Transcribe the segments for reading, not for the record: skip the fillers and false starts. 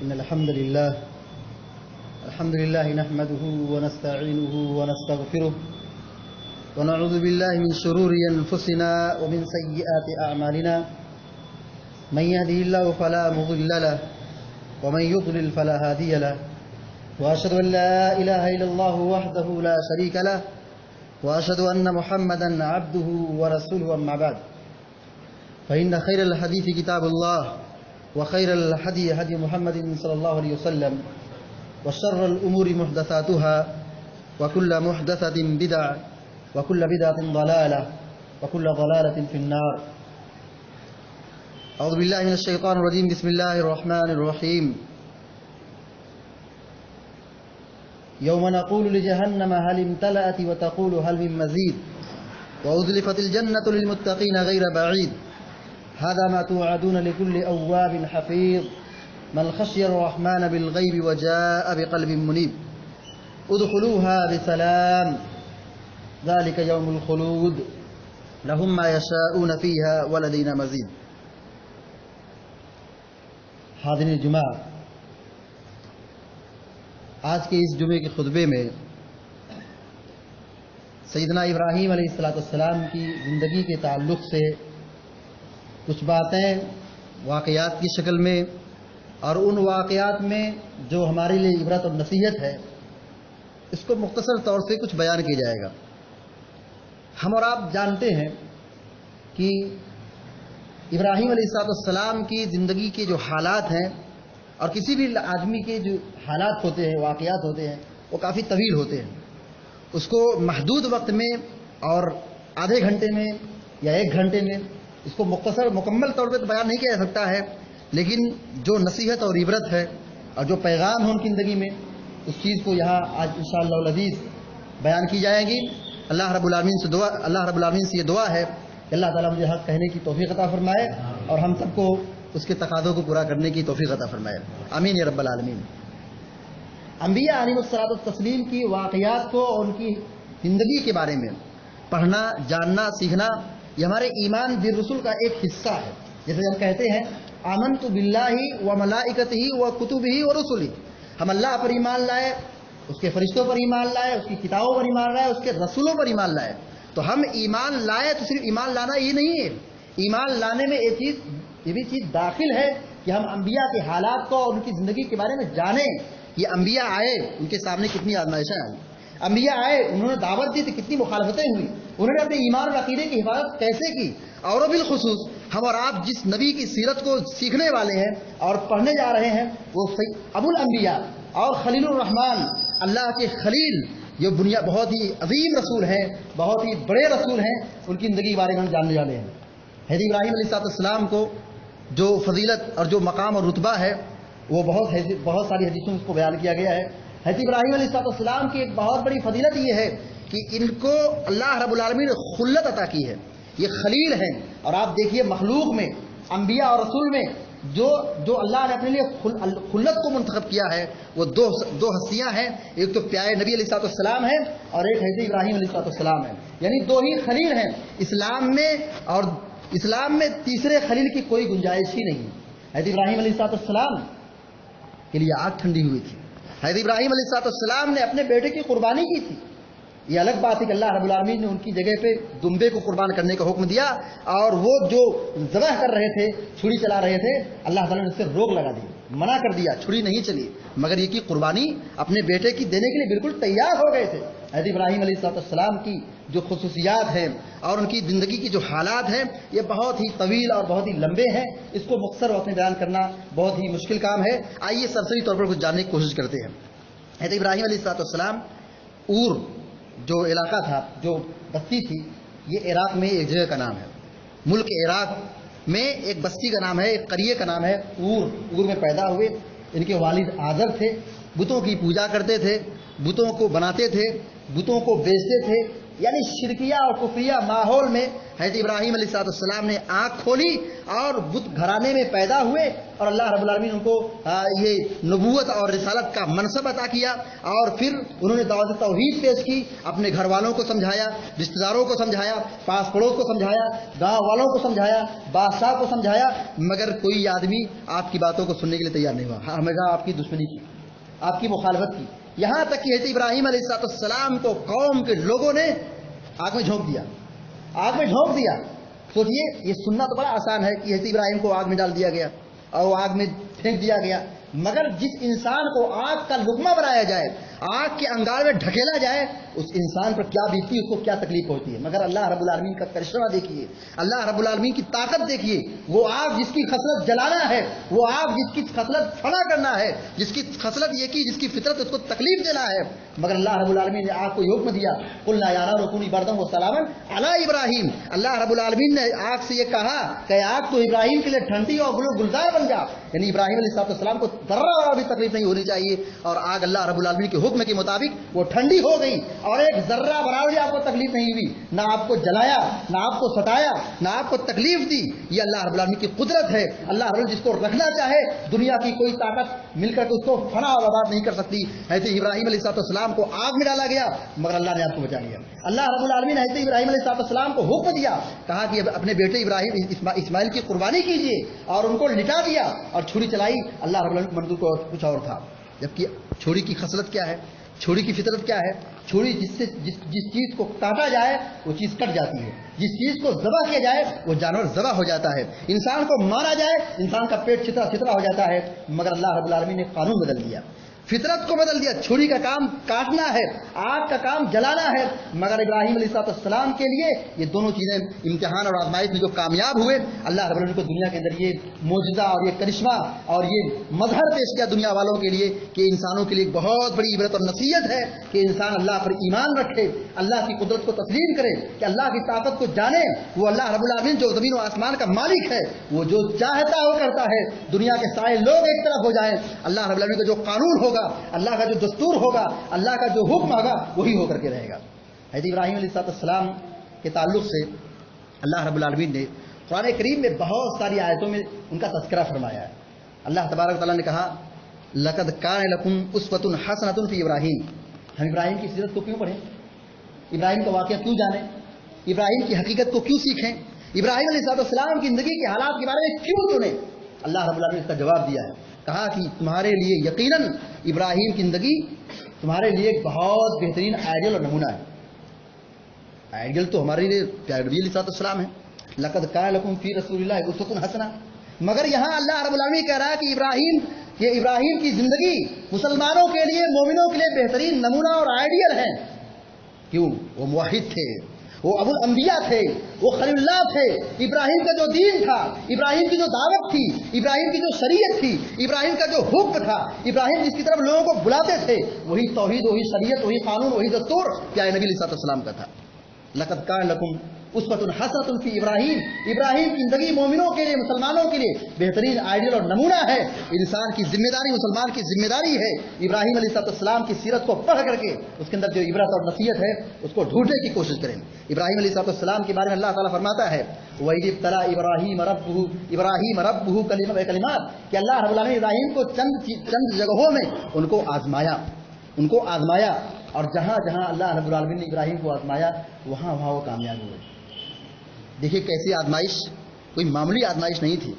إن الحمد لله نحمده ونستعينه ونستغفره ونعوذ بالله من شرور أنفسنا ومن سيئات أعمالنا من يهده الله فلا مضل له ومن يضلل فلا هادي له وأشهد أن لا إله إلا الله وحده لا شريك له وأشهد أن محمدا عبده ورسوله أما بعد فإن خير الحديث كتاب الله وخير الهدي هدي محمد صلى الله عليه وسلم وشر الأمور محدثاتها وكل محدثة بدعة وكل بدعة ضلالة وكل ضلالة في النار. أعوذ بالله من الشيطان الرجيم. بسم الله الرحمن الرحيم. يوم نقول لجهنم هل امتلأت وتقول هل من مزيد وأزلفت الجنة للمتقين غير بعيد هذا ما توعدون لكل أواب حفيظ من خشي الرحمن بالغيب وجاء بقلب منيب ادخلوها بسلام ذلك يوم الخلود لهم ما يشاءون فيها ولدينا مزيد. حاضرین جمعہ، آج کے اس جمعے کے خطبے میں سیدنا ابراہیم علیہ السلام کی زندگی کے تعلق سے کچھ باتیں واقعات کی شکل میں اور ان واقعات میں جو ہمارے لیے عبرت اور نصیحت ہے اس کو مختصر طور سے کچھ بیان کیا جائے گا. ہم اور آپ جانتے ہیں کہ ابراہیم علیہ السلام کی زندگی کے جو حالات ہیں اور کسی بھی آدمی کے جو حالات ہوتے ہیں، واقعات ہوتے ہیں، وہ کافی طویل ہوتے ہیں. اس کو محدود وقت میں اور آدھے گھنٹے میں یا ایک گھنٹے میں اس کو مختصر مکمل طور پہ تو بیان نہیں کیا جا سکتا ہے، لیکن جو نصیحت اور عبرت ہے اور جو پیغام ہے ان کی زندگی میں اس چیز کو یہاں آج انشاءاللہ العزیز بیان کی جائے گی. اللہ رب العالمین سے یہ دعا ہے کہ اللہ تعالیٰ مجھے حق کہنے کی توفیق عطا فرمائے اور ہم سب کو اس کے تقاضوں کو پورا کرنے کی توفیق عطا فرمائے. آمین یا رب العالمین. انبیاء علیہ السلام کی واقعات کو اور ان کی زندگی کے بارے میں پڑھنا، جاننا، سیکھنا یہ ہمارے ایمان بالرسول کا ایک حصہ ہے. جیسے ہم کہتے ہیں آمنت باللہ و ملائکتہ و کتبہ و رسلہ، ہم اللہ پر ایمان لائے، اس کے فرشتوں پر ایمان لائے، اس کی کتابوں پر ایمان لائے، اس کے رسولوں پر ایمان لائے. تو ہم ایمان لائے تو صرف ایمان لانا یہ نہیں ہے، ایمان لانے میں یہ بھی چیز داخل ہے کہ ہم انبیاء کے حالات کو اور ان کی زندگی کے بارے میں جانیں. یہ انبیاء آئے، ان کے سامنے کتنی آزمائشیں آئیں، انبیاء آئے، انہوں نے دعوت دی تو کتنی مخالفتیں ہوئی، انہوں نے اپنے ایمان اور عقیدے کی حفاظت کیسے کی. اور بالخصوص ہم اور آپ جس نبی کی سیرت کو سیکھنے والے ہیں اور پڑھنے جا رہے ہیں وہ ابو الانبیاء اور خلیل الرحمن، اللہ کے خلیل، جو بہت ہی عظیم رسول ہیں، بہت ہی بڑے رسول ہیں، ان کی زندگی کے بارے میں ہم جاننے والے ہیں. حضرت ابراہیم علیہ السلام کو جو فضیلت اور جو مقام اور رتبہ ہے وہ بہت ساری حدیثوں میں اس کو بیان کیا گیا ہے. حضرت ابراہیم علیہ السلام کی ایک بہت بڑی فضیلت یہ ہے کہ ان کو اللہ رب العالمین نے خلت عطا کی ہے. یہ خلیل ہیں. اور آپ دیکھیے مخلوق میں، انبیاء اور رسول میں جو اللہ نے اپنے لیے خلت کو منتخب کیا ہے وہ دو ہستیاں ہیں. ایک تو پیارے نبی علیہ السلام ہیں اور ایک حضرت ابراہیم علیہ السلام ہیں. یعنی دو ہی خلیل ہیں اسلام میں تیسرے خلیل کی کوئی گنجائش ہی نہیں. حضرت ابراہیم علیہ السلام کے لیے آگ ٹھنڈی ہوئی تھی. حضرت ابراہیم علیہ السلام نے اپنے بیٹے کی قربانی کی تھی. یہ الگ بات ہے کہ اللہ رب العالمین نے ان کی جگہ پہ دمبے کو قربان کرنے کا حکم دیا اور وہ جو ذبح کر رہے تھے، چھری چلا رہے تھے، اللہ تعالیٰ نے اس سے روک لگا دی، منع کر دیا، چھری نہیں چلی، مگر یہ کی قربانی اپنے بیٹے کی دینے کے لیے بالکل تیار ہو گئے تھے. حضرت ابراہیم علیہ السلام کی جو خصوصیات ہیں اور ان کی زندگی کی جو حالات ہیں یہ بہت ہی طویل اور بہت ہی لمبے ہیں. اس کو مختصر وقت میں بیان کرنا بہت ہی مشکل کام ہے. آئیے سرسری طور پر کچھ جاننے کی کوشش کرتے ہیں. حضرت ابراہیم علیہ السلام جو علاقہ تھا، جو بستی تھی، یہ عراق میں ایک جگہ کا نام ہے. ملک عراق میں ایک بستی کا نام ہے، ایک قریے کا نام ہے اور میں پیدا ہوئے. ان کے والد آزر تھے، بتوں کی پوجا کرتے تھے، بتوں کو بناتے تھے، بتوں کو بیچتے تھے، यानी शिरकिया और कुफरिया माहौल में हज़रत इब्राहीम अलैहिस्सलाम ने आँख खोली और बुत घराने में पैदा हुए और अल्लाह रब्बुल आलमीन उनको ये नबूवत और रिसालत का मनसब अता किया। और फिर उन्होंने दावत तौहीद पेश की, अपने घर वालों को समझाया, रिश्तेदारों को समझाया, पास पड़ोस को समझाया, गाँव वालों को समझाया, बादशाह को समझाया, मगर कोई आदमी आपकी बातों को सुनने के लिए तैयार नहीं हुआ। हमेशा आपकी दुश्मनी की, आपकी मुखालफत की। यहाँ तक कि हज़रत इब्राहीम अलैहिस्सलाम को कौम के लोगों ने आग में झोंक दिया, आग में झोंक दिया। सोचिए, ये सुनना तो बड़ा आसान है कि हज़रत इब्राहीम को आग में डाल दिया गया और वो आग में फेंक दिया गया, मगर जिस इंसान को आग का लुकमा बनाया जाए, आग के अंगार में ढकेला जाए, उस इंसान पर क्या बीतती है, उसको क्या तकलीफ होती है। मगर अल्लाह रब्बुल आलमीन का करिश्मा देखिए, अल्लाह रब्बुल आलमीन की ताकत देखिए। वो आग जिसकी खसलत जलाना है, वो आग जिसकी खसलत फना करना है, जिसकी खसलत ये की, जिसकी फितरत उसको तकलीफ देना है, मगर अल्लाह रब्बुल आलमीन ने आग को हुक्म दिया, कुल्ना या नारु कूनी बरदन व सलामन अला इब्राहीम। अल्लाह रब्बुल आलमीन ने आग से ये कहा कि आग तो इब्राहीम के लिए ठंडी और गुलजार बन जा, यानी इब्राहीम अलैहिस्सलाम को जर्रा भी तकलीफ नहीं होनी चाहिए। और आग अल्लाह रब्बुल आलमीन के हुक्म के मुताबिक वो ठंडी हो गई और एक जर्रा बराबर भी आपको तकलीफ नहीं हुई, ना आपको जलाया, ना आपको सताया, ना आपको तकलीफ दी। ये अल्लाह रब्बुल आलमीन की कुदरत है। अल्लाह रब्बुल जिसको रखना चाहे, दुनिया की कोई ताकत मिलकर के उसको फना और आबाद नहीं कर सकती। हज़रत इब्राहीम अलैहिस्सलाम को आग में डाला गया, मगर अल्लाह ने आपको बचा लिया। अल्लाह रब्बुल आलमीन ने हज़रत इब्राहीम अलैहिस्सलाम को हुक्म दिया, कहा कि अपने बेटे इब्राहीम इस्माइल की कुर्बानी कीजिए, और उनको लिटा दिया और छुरी चलाई। अल्लाह रब्बुल आलमीन मंजूर को कुछ और था, जबकि छुरी की खसलत क्या है, छुरी की फितरत क्या है। छुरी जिससे जिस चीज को काटा जाए वो चीज कट जाती है, जिस चीज को ज़बह किया जाए वो जानवर ज़बह हो जाता है, इंसान को मारा जाए इंसान का पेट छितरा छितरा हो जाता है। मगर अल्लाह रब्बुल आलमीन ने कानून बदल दिया, फितरत को बदल दिया। छुरी का काम काटना है, आग का काम जलाना है, मगर इब्राहीम अलैहिस्सलाम के लिए ये दोनों चीजें इम्तिहान और आजमाइश में जो कामयाब हुए, अल्लाह रब्बुल आलमीन को दुनिया के अंदर ये मौजज़ा और ये करिश्मा और ये मजहर पेश किया दुनिया वालों के लिए कि इंसानों के लिए बहुत बड़ी इबरत और नसीहत है कि इंसान अल्लाह पर ईमान रखे, अल्लाह की कुदरत को तस्लीम करे, कि अल्लाह की ताकत को जाने। वो अल्लाह रब्बुल आलमीन जो ज़मीन और आसमान का मालिक है, वो जो चाहता है वो करता है। दुनिया के सारे लोग एक तरफ हो जाएं, अल्लाह रब्बुल आलमीन का जो कानून होगा, अल्लाह का जो दस्तूर होगा, अल्लाह का जो हुक्म होगा, वही होकर के रहेगा। हज़रत इब्राहीम अलैहिस्सलाम के ताल्लुक से अल्लाह रब्बुल आलमीन ने कुरान करीम में बहुत सारी आयतों में उनका तज़किरा फरमाया है। अल्लाह तबारक व तआला ने कहा, लक़द कान लकुम उस्वतुन हसनतुन फी इब्राहीम। हम इब्राहीम की सीरत को क्यों पढ़ें, इब्राहीम का वाक़या क्यों जानें, इब्राहीम की हकीकत को क्यों सीखें, इब्राहीम अलैहिस्सलाम की ज़िंदगी के हालात के बारे में क्यों सुनें। अल्लाह रब्बुल आलमीन ने इसका जवाब दिया है, कहा कि तुम्हारे लिए यकीनन इब्राहीम की ज़िंदगी तुम्हारे लिए एक बहुत बेहतरीन आइडियल और नमूना है। आइडियल तो हमारे लिए प्यारे नबी अलैहिस्सलाम है, लक़द कान लकुम फी रसूलिल्लाहि उस्वतुन हसना। मगर यहाँ अल्लाह रब्बुल आलमीन कह रहा है कि इब्राहीम की ज़िंदगी मुसलमानों के लिए, मोमिनों के लिए बेहतरीन नमूना और आइडियल है। क्यों? वो मुवाहिद थे, वो अबुल अंबिया थे, वो खलीलुल्लाह थे। इब्राहीम का जो दीन था, इब्राहीम की जो दावत थी, इब्राहीम की जो शरीयत थी, इब्राहीम का जो हुक्म था, इब्राहीम जिसकी तरफ लोगों को बुलाते थे, वही तौहीद, वही शरीयत, वही कानून, वही दस्तूर प्यारे नबी अलैहिस्सलाम का था। लक़द कान लकुम उस्वतुन हसनतुन फी इब्राहीम। इब्राहीम की ज़िंदगी मोमिनों के लिए, मुसलमानों के लिए बेहतरीन आइडियल और नमूना है। इंसान की जिम्मेदारी, मुसलमान की जिम्मेदारी है इब्राहीम अलैहिस्सलाम की सीरत को पढ़ करके उसके अंदर जो इबरत और नसीहत है उसको ढूंढने की कोशिश करें। इब्राहीम अलैहिस्सलाम के बारे में अल्लाह ताला फरमाता है, वइज़ इब्तला इब्राहीम रब्बुहु कलिमात, कि अल्लाह रब्बुल आलमीन इब्राहीम को चंद जगहों में उनको आजमाया, और जहाँ जहाँ अल्लाह रब्बुल आलमीन ने इब्राहीम को आजमाया वहाँ वहाँ वो कामयाब हुए। देखिए कैसी आजमाइश, कोई मामूली आजमाइश नहीं थी।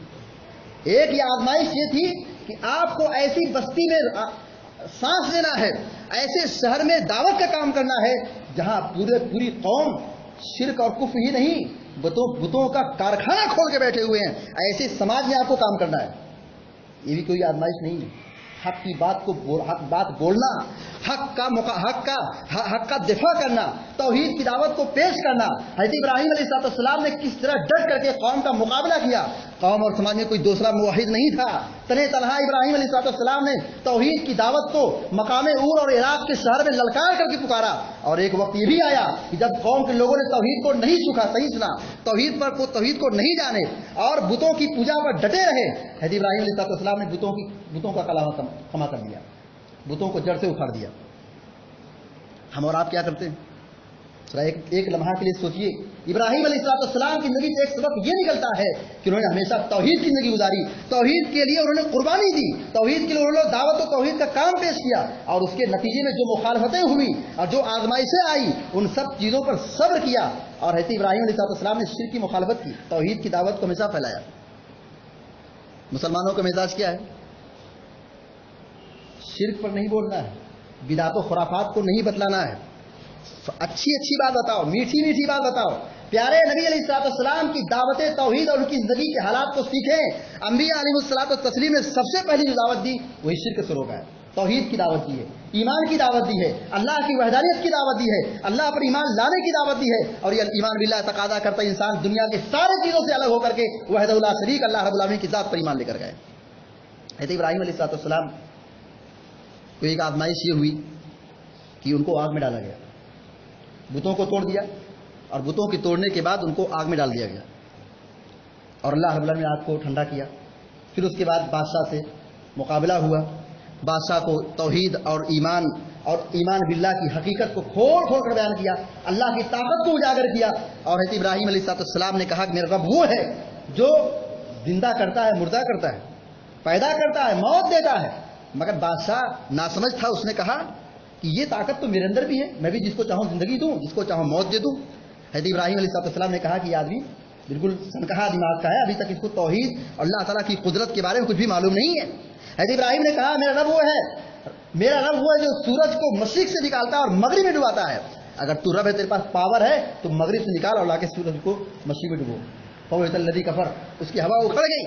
एक ये आजमाइश ये थी कि आपको ऐसी बस्ती में सांस लेना है, ऐसे शहर में दावत का काम करना है जहाँ पूरी कौम शिरक और कुफ्र ही नहीं, बुतों का कारखाना खोल के बैठे हुए हैं। ऐसे समाज में आपको काम करना है। ये भी कोई आजमाइश नहीं है। हक की बात बोलना, हक का दिफा करना, तौहीद की दावत को पेश करना। हज़रत इब्राहीम अलैहिस्सलाम ने किस तरह डट करके कौम का मुकाबला किया। कौम और समाज में कोई दूसरा मुवाहिद नहीं था, तने तनहा इब्राहीम अलैहिस्सलाम ने तौहीद की दावत को मकाम ऊर और इराक के शहर में ललकार करके पुकारा। और एक वक्त ये भी आया कि जब कौम के लोगों ने तौहीद को नहीं सुना, तौहीद को नहीं जाने और बुतों की पूजा पर डटे रहे, हज़रत इब्राहीम अलैहिस्सलाम ने बुतों का कलामा खमा कर दिया, बुतों को जड़ से उखाड़ दिया। हम और आप क्या करते हैं? एक लम्हा के लिए सोचिए, इब्राहिम अलैहिस्सलाम की जिंदगी से एक सबक ये निकलता है कि उन्होंने हमेशा तौहीद की जिंदगी गुजारी, तौहीद के लिए उन्होंने कुर्बानी दी, तौहीद के लिए उन्होंने दावत और तौहीद का काम पेश किया, और उसके नतीजे में जो मुखालफतें हुई और जो आजमाइशें आई उन सब चीज़ों पर सब्र किया। और हज़रत इब्राहिम अलैहिस्सलाम ने शिर्क की मुखालफत की, तौहीद की दावत को हमेशा फैलाया। मुसलमानों का मिजाज क्या है? शिर्क पर नहीं बोलना है, बिदात और खुराफात को नहीं बतलाना है, अच्छी अच्छी बात बताओ, मीठी मीठी बात बताओ। प्यारे नबी अलैहिस्सलाम की दावत तौहीद और उनकी जिंदगी के हालात को सीखें। अंबिया अलैहिस्सलात व तस्लीम ने सबसे पहली जो दावत दी वही शिर्क से रोका है, तौहीद की दावत दी है, ईमान की दावत दी है, अल्लाह की वहदानियत की दावत दी है, अल्लाह पर ईमान लाने की दावत दी है। और ये ईमान बिल्लाह तकादा करता इंसान दुनिया के सारे चीज़ों से अलग होकर के वहदहु ला शरीक अल्लाह रब्बुल आलमीन की ज़ात पर ईमान लेकर गए। हज़रत इब्राहिम अलैहिस्सलाम को एक आजमाइश ये हुई कि उनको आग में डाला गया, बुतों को तोड़ दिया और बुतों के तोड़ने के बाद उनको आग में डाल दिया गया और अल्लाह रब्बुल आलमीन ने आग को ठंडा किया। फिर उसके बाद बादशाह से मुकाबला हुआ, बादशाह को तौहीद और ईमान बिल्लाह की हकीकत को खोल खोल कर बयान किया, अल्लाह की ताकत को उजागर किया। और हज़रत इब्राहिम अलैहिस्सलाम ने कहा कि मेरा रब वो है जो जिंदा करता है, मुर्दा करता है, पैदा करता है, मौत देता है। मगर बादशाह नासमझ था, उसने कहा कि ये ताकत तो मेरे अंदर भी है, मैं भी जिसको चाहूँ जिंदगी दूँ, जिसको चाहूँ मौत दे दूँ। हज़रत इब्राहिम अलैहिस्सलाम ने कहा कि ये आदमी बिल्कुल सनकहा दिमाग का है, अभी तक इसको तौहीद और अल्लाह ताला की कुदरत के बारे में कुछ भी मालूम नहीं है। हज़रत इब्राहिम ने कहा मेरा रब वो है, मेरा रब वो है जो सूरज को मशरिक से निकालता है और मगरिब में डुबाता है। अगर तू रब है, तेरे पास पावर है, तो मगरिब से निकाल और लाके सूरज को मशरिक में डुबो। फवहतल्लज़ी कफर, उसकी हवा उखड़ गई।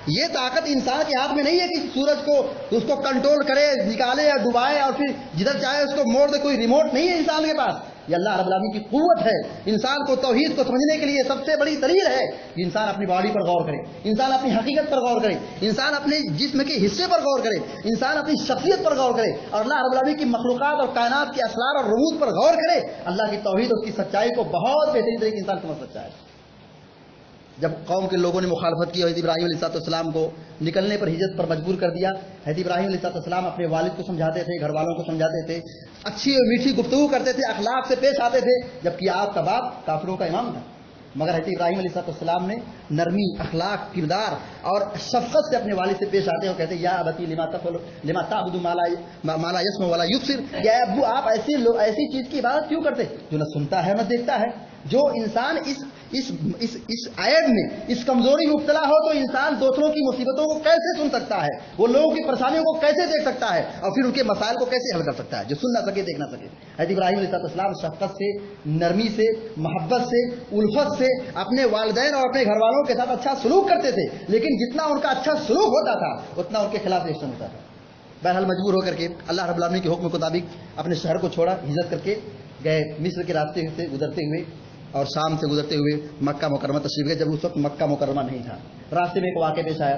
ये ताकत इंसान के हाथ में नहीं है कि सूरज को उसको कंट्रोल करे, निकाले या डुबाए और फिर जिधर चाहे उसको मोड़ दे। कोई रिमोट नहीं है इंसान के पास, ये अल्लाह रब्बुल आलमीन की कुव्वत है। इंसान को तौहीद को समझने के लिए सबसे बड़ी दलील है कि इंसान अपनी बॉडी पर गौर करे, इंसान अपनी हकीकत पर गौर करे, इंसान अपने जिस्म के हिस्से पर गौर करे, इंसान अपनी शख्सियत पर गौर करे और अल्लाह रब्बुल आलमीन की मखलूकात और कायनात के असरार और रुमूज पर गौर करे। अल्लाह की तौहीद और उसकी सच्चाई को बहुत बेहतरीन तरीके से इंसान समझ सकता है। जब कौम के लोगों ने मुखालफत की, हज़रत इब्राहिम अलैहिस्सलाम को निकलने पर हिजरत पर मजबूर कर दिया। हज़रत इब्राहिम अलैहिस्सलाम अपने वालिद को समझाते थे, घर वालों को समझाते थे, अच्छी और मीठी गुफ्तगू करते थे, अखलाक से पेश आते थे, जबकि आपका बाप काफिरों का इमाम था। मगर हज़रत इब्राहिम अलैहिस्सलाम ने नरमी, अखलाक, किरदार और शफ़क़त से अपने वालिद से पेश आते और कहते या अबती लिमा ताबुदु माला यस्मा वला युबसिर, या अब्बू आप ऐसी चीज़ की इबादत क्यों करते जो न सुनता है न देखता है। जो इंसान इस आयत में इस कमजोरी में मुब्तला हो तो इंसान दूसरों की मुसीबतों को कैसे सुन सकता है, वो लोगों की परेशानियों को कैसे देख सकता है और फिर उनके मसाइल को कैसे हल कर सकता है, जो सुन ना सके, देख ना सके। हज़रत इब्राहिम अलैहिस्सलाम शफ़क़त से, नरमी से, मोहब्बत से, उल्फत से अपने वालिदैन और अपने घर वालों के साथ अच्छा सलूक करते थे, लेकिन जितना उनका अच्छा सलूक होता था उतना उनके खिलाफ रिएक्शन होता था। बहरहाल मजबूर होकर के अल्लाह रब्बुल आलमीन के हुक्म के मुताबिक अपने शहर को छोड़ा, हिजरत करके गए मिस्र के रास्ते से गुजरते हुए और शाम से गुजरते हुए मक्का मुकरमा तशरीफ गए। जब उस वक्त मक्का मुकरमा नहीं था, रास्ते में एक वाक़या पेश आया।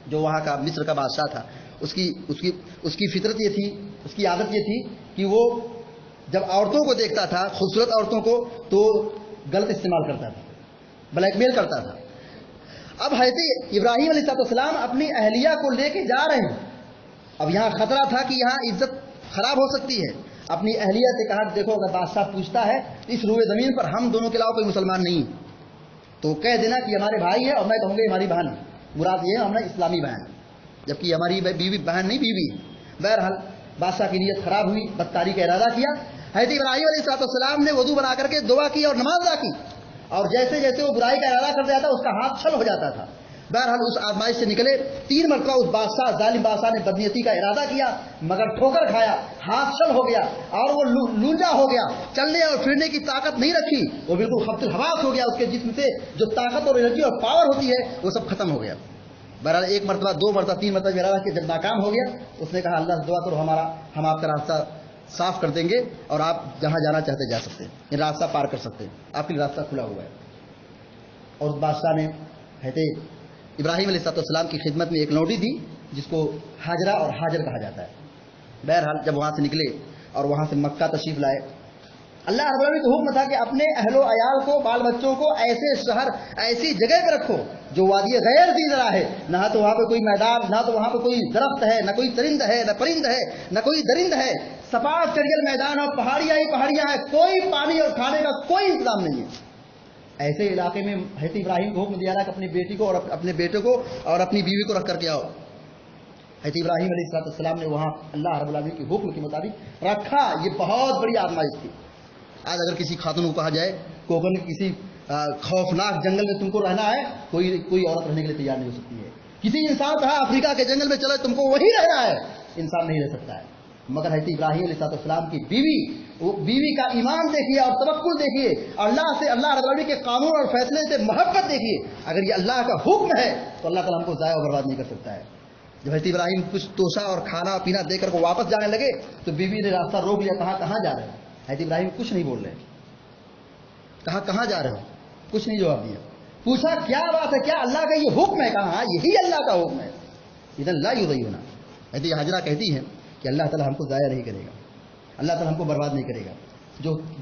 जो वहाँ का मिस्र का बादशाह था, उसकी फितरत ये थी, उसकी आदत ये थी कि वो जब औरतों को देखता था, खूबसूरत औरतों को, तो गलत इस्तेमाल करता था, ब्लैकमेल करता था। अब हज़रत इब्राहिम अलैहिस्सलाम अपनी अहलिया को लेके जा रहे हैं। अब यहाँ खतरा था कि यहाँ इज्जत खराब हो सकती है। अपनी अहलिया से कहा देखो अगर बादशाह पूछता है इस रूए ज़मीन पर हम दोनों के अलावा कोई मुसलमान नहीं, तो कह देना कि हमारे भाई है और मैं कहूँगा हमारी बहन। मुराद ये है हमारी इस्लामी बहन, जबकि हमारी बीवी बहन नहीं, बीवी। बहरहाल बादशाह की नीयत खराब हुई, बदकारी का इरादा किया। हज़रत इब्राहिम अलैहिस्सलाम ने वज़ू बना करके दुआ की और नमाज अदा की, और जैसे जैसे वो बुराई का इरादा कर जाता उसका हाथ छल हो जाता था। बहरहाल उस आजमाइश से निकले, 3 मरतबा उस बादशाह, जालिम बादशाह ने बदनीयती का इरादा किया, मगर ठोकर खाया, हाथ छल हो गया और वो लूंजा हो गया, चलने और फिरने की ताकत नहीं रखी, वो बिल्कुल खब्तुल हवास हो गया। उसके जिस्म से जो ताकत और एनर्जी और पावर होती है वो सब खत्म हो गया। बहरहाल 1 मरतबा, 2 मरतबा, 3 मरतबा इरादा किया, जब नाकाम हो गया उसने कहा अल्लाह से दुआ करो हम आपका रास्ता साफ कर देंगे और आप जहाँ जाना चाहते जा सकते हैं, ये रास्ता पार कर सकते हैं, आपके लिए रास्ता खुला हुआ है। और उस बादशाह ने हज़रत इब्राहिम अलैहिस्सलाम की खिदमत में एक लौंडी थी जिसको हाजरा और हाजर कहा जाता है। बहरहाल जब वहाँ से निकले और वहाँ से मक्का तशरीफ लाए, اللہ رب العالمین کا حکم تھا کہ اپنے اہل و عیال کو، بال بچوں کو ایسے شہر، ایسی جگہ پہ رکھو جو وادی غیر ذی زرع ہے، نہ تو وہاں پہ کوئی میدان، نہ تو وہاں پہ کوئی درخت ہے، نہ کوئی چرند ہے، نہ پرند ہے، نہ کوئی درند ہے، سپاٹ چڑیل میدان اور پہاڑیاں ہی پہاڑیاں ہیں، کوئی پانی اور کھانے کا کوئی انتظام نہیں ہے۔ ایسے علاقے میں حضرت ابراہیم کو حکم دیا تھا کہ اپنی بیٹی کو اور اپنے بیٹے کو اور اپنی بیوی کو رکھ کر کے آؤ۔ حضرت ابراہیم علیہ السلام نے وہاں اللہ رب العالمین کے حکم کے مطابق رکھا۔ یہ بہت بڑی آزمائش تھی۔ آج اگر کسی خاتون کو کہا جائے کوکن کسی خوفناک جنگل میں تم کو رہنا ہے، کوئی عورت رہنے کے لیے تیار نہیں ہو سکتی ہے۔ کسی انسان کہا افریقہ کے جنگل میں چلو تم کو وہی رہنا ہے، انسان نہیں رہ سکتا ہے۔ مگر حضرت ابراہیم علیہ السلام کی بیوی کا ایمان دیکھیے اور توکل دیکھیے، اللہ سے، اللہ رب العالمین کے قانون اور فیصلے سے محبت دیکھیے۔ اگر یہ اللہ کا حکم ہے تو اللہ تعالیٰ ہم کو ضائع و برباد نہیں کر سکتا ہے۔ جب حضرت ابراہیم کچھ توشہ اور کھانا پینا دے کر کو واپس جانے لگے تو بیوی نے راستہ روک لیا، کہاں جا رہے ہیں؟ حضرت ابراہیم کچھ نہیں بول رہے، کہاں جا رہے ہو؟ کچھ نہیں جواب دیا۔ پوچھا کیا بات ہے، کیا اللہ کا یہ حکم ہے؟ کہا ہاں یہی اللہ کا حکم ہے۔ اذن لا یضیعنا، حضرت حاجرہ کہتی ہیں کہ اللہ تعالیٰ ہم کو ضائع نہیں کرے گا، اللہ تعالیٰ ہم کو برباد نہیں کرے گا۔